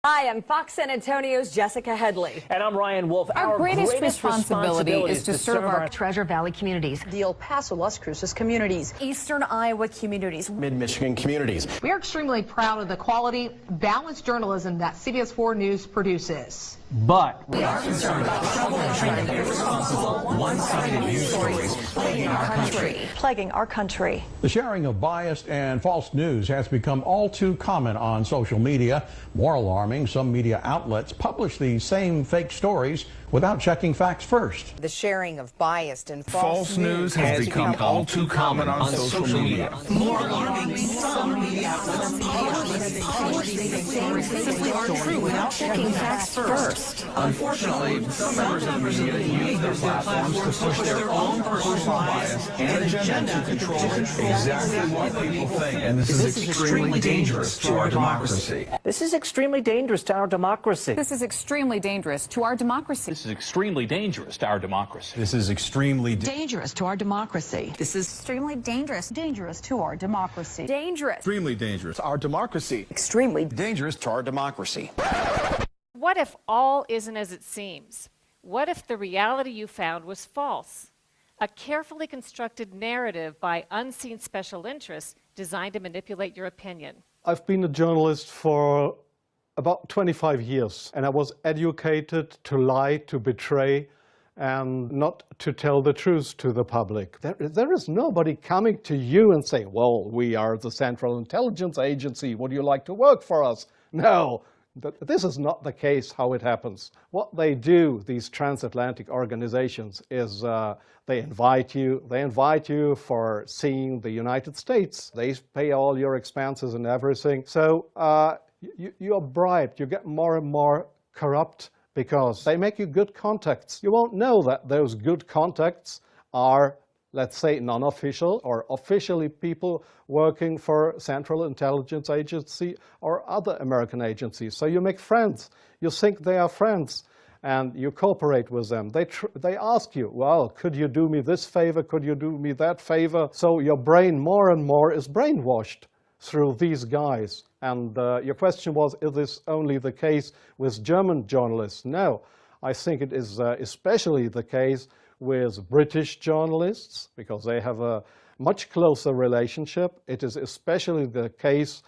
Hi, I'm Fox San Antonio's Jessica Headley. And I'm Ryan Wolf. Our greatest responsibility is to serve our Treasure Valley communities, the El Paso, Las Cruces communities, Eastern Iowa communities, Mid-Michigan communities. We are extremely proud of the quality, balanced journalism that CBS 4 News produces. But we are concerned about troubling, irresponsible, one-sided news stories plaguing our country. The sharing of biased and false news has become all too common on social media. More alarming, some media outlets publish these same fake stories without checking facts first. The sharing of biased and false news has become all too common on social media. More alarming, some media outlets publish these same fake stories true without checking facts first. Unfortunately, some members of the media use their platforms to push their own personal bias and agenda to control exactly what people think. And this is extremely dangerous to our democracy. this is extremely dangerous to our democracy. This is extremely dangerous to our democracy. This is extremely dangerous to our democracy. This is extremely dangerous to our democracy. This is Extremely dangerous. Dangerous to our democracy. Dangerous. Extremely dangerous to our democracy. extremely dangerous to our democracy. What if all isn't as it seems? What if the reality you found was false? A carefully constructed narrative by unseen special interests designed to manipulate your opinion. I've been a journalist for about 25 years, and I was educated to lie, to betray, and not to tell the truth to the public. There is nobody coming to you and saying, well, we are the Central Intelligence Agency, would you like to work for us? No. This is not the case how it happens. What they do, these transatlantic organizations, is they invite you for seeing the United States. They pay all your expenses and everything. So you are bribed. You get more and more corrupt because they make you good contacts. You won't know that those good contacts are, let's say, non-official or officially people working for Central Intelligence Agency or other American agencies. So you make friends. You think they are friends, and you cooperate with them. They ask you, well, could you do me this favor? Could you do me that favor? So your brain more and more is brainwashed through these guys. And your question was, is this only the case with German journalists? No, I think it is especially the case with British journalists, because they have a much closer relationship. It is especially the case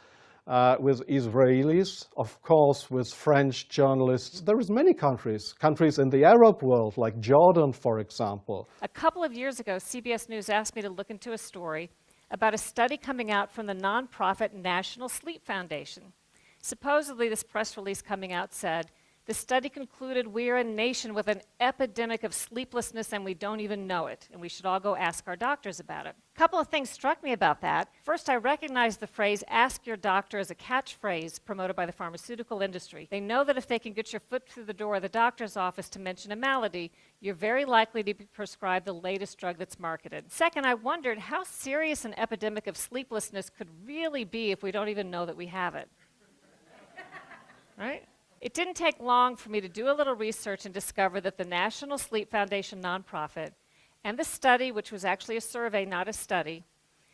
with Israelis, of course, with French journalists. There is many countries in the Arab world, like Jordan, for example. A couple of years ago, CBS News asked me to look into a story about a study coming out from the nonprofit National Sleep Foundation. Supposedly, this press release coming out said, the study concluded we're a nation with an epidemic of sleeplessness and we don't even know it, and we should all go ask our doctors about it. A couple of things struck me about that. First, I recognized the phrase, ask your doctor, as a catchphrase promoted by the pharmaceutical industry. They know that if they can get your foot through the door of the doctor's office to mention a malady, you're very likely to be prescribed the latest drug that's marketed. Second, I wondered how serious an epidemic of sleeplessness could really be if we don't even know that we have it. Right? It didn't take long for me to do a little research and discover that the National Sleep Foundation nonprofit and the study, which was actually a survey, not a study,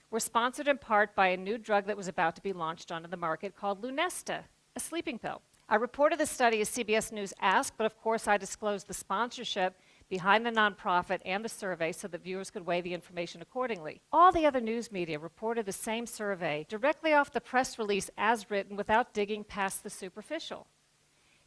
were sponsored in part by a new drug that was about to be launched onto the market called Lunesta, a sleeping pill. I reported the study as CBS News asked, but of course I disclosed the sponsorship behind the nonprofit and the survey so that viewers could weigh the information accordingly. All the other news media reported the same survey directly off the press release as written without digging past the superficial.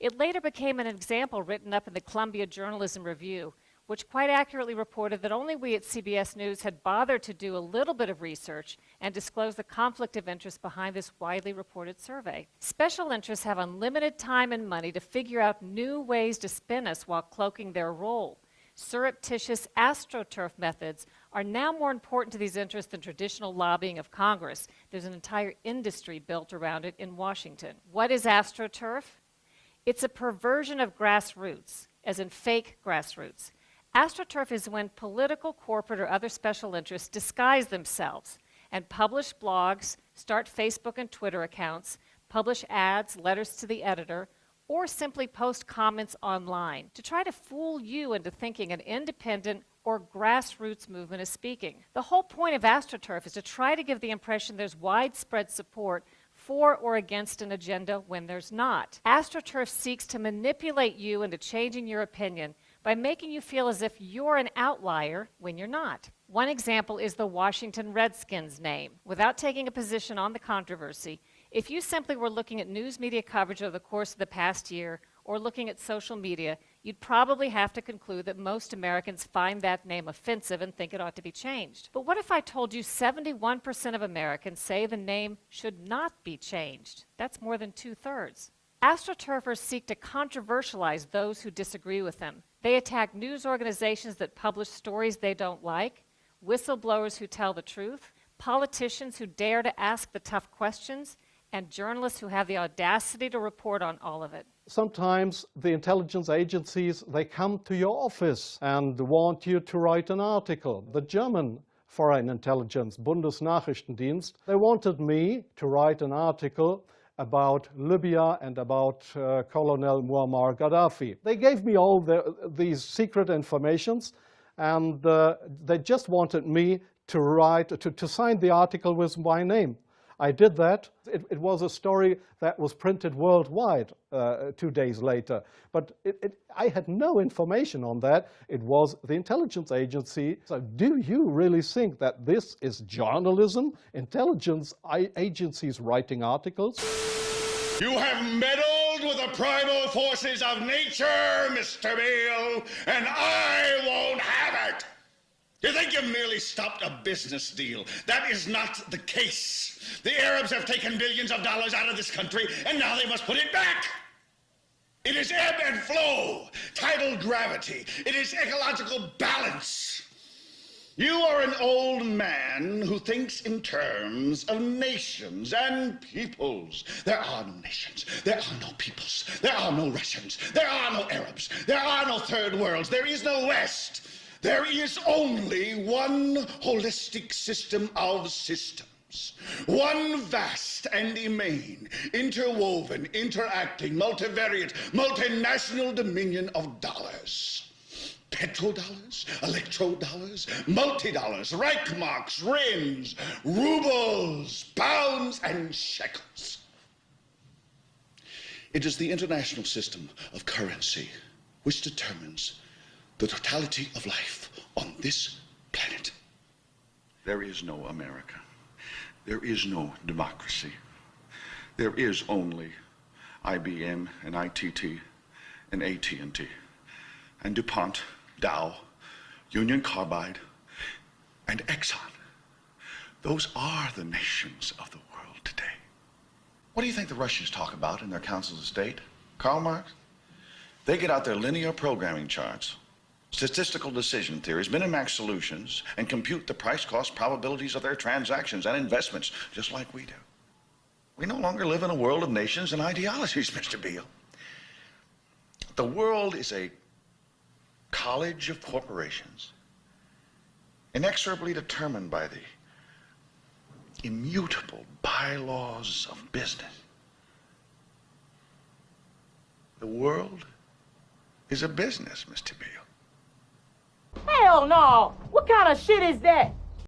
It later became an example written up in the Columbia Journalism Review, which quite accurately reported that only we at CBS News had bothered to do a little bit of research and disclose the conflict of interest behind this widely reported survey. Special interests have unlimited time and money to figure out new ways to spin us while cloaking their role. Surreptitious astroturf methods are now more important to these interests than traditional lobbying of Congress. There's an entire industry built around it in Washington. What is astroturf? It's a perversion of grassroots, as in fake grassroots. AstroTurf is when political, corporate, or other special interests disguise themselves and publish blogs, start Facebook and Twitter accounts, publish ads, letters to the editor, or simply post comments online to try to fool you into thinking an independent or grassroots movement is speaking. The whole point of AstroTurf is to try to give the impression there's widespread support for or against an agenda when there's not. AstroTurf seeks to manipulate you into changing your opinion by making you feel as if you're an outlier when you're not. One example is the Washington Redskins name. Without taking a position on the controversy, if you simply were looking at news media coverage over the course of the past year or looking at social media, you'd probably have to conclude that most Americans find that name offensive and think it ought to be changed. But what if I told you 71% of Americans say the name should not be changed? That's more than 2/3. AstroTurfers seek to controversialize those who disagree with them. They attack news organizations that publish stories they don't like, whistleblowers who tell the truth, politicians who dare to ask the tough questions, and journalists who have the audacity to report on all of it. Sometimes the intelligence agencies, they come to your office and want you to write an article. The German Foreign Intelligence, Bundesnachrichtendienst, they wanted me to write an article about Libya and about Colonel Muammar Gaddafi. They gave me all these secret informations, and they just wanted me to write, to sign the article with my name. I did that. It was a story that was printed worldwide 2 days later. But I had no information on that. It was the intelligence agency. So do you really think that this is journalism? Intelligence agencies writing articles? You have meddled with the primal forces of nature, Mr. Beale, and I won't have it. You think you merely stopped a business deal? That is not the case. The Arabs have taken billions of dollars out of this country, and now they must put it back. It is ebb and flow, tidal gravity. It is ecological balance. You are an old man who thinks in terms of nations and peoples. There are no nations. There are no peoples. There are no Russians. There are no Arabs. There are no third worlds. There is no West. There is only one holistic system of systems. One vast and immane, interwoven, interacting, multivariate, multinational dominion of dollars. Petrodollars, electrodollars, multi-dollars, Reichmarks, Rins, rubles, pounds, and shekels. It is the international system of currency which determines the totality of life on this planet. There is no America. There is no democracy. There is only IBM and ITT and AT&T and DuPont, Dow, Union Carbide, and Exxon. Those are the nations of the world today. What do you think the Russians talk about in their councils of state? Karl Marx? They get out their linear programming charts, statistical decision theories, Minimax solutions, and compute the price-cost probabilities of their transactions and investments, just like we do. We no longer live in a world of nations and ideologies, Mr. Beale. The world is a college of corporations, inexorably determined by the immutable bylaws of business. The world is a business, Mr. Beale. Hell no! What kind of shit is that?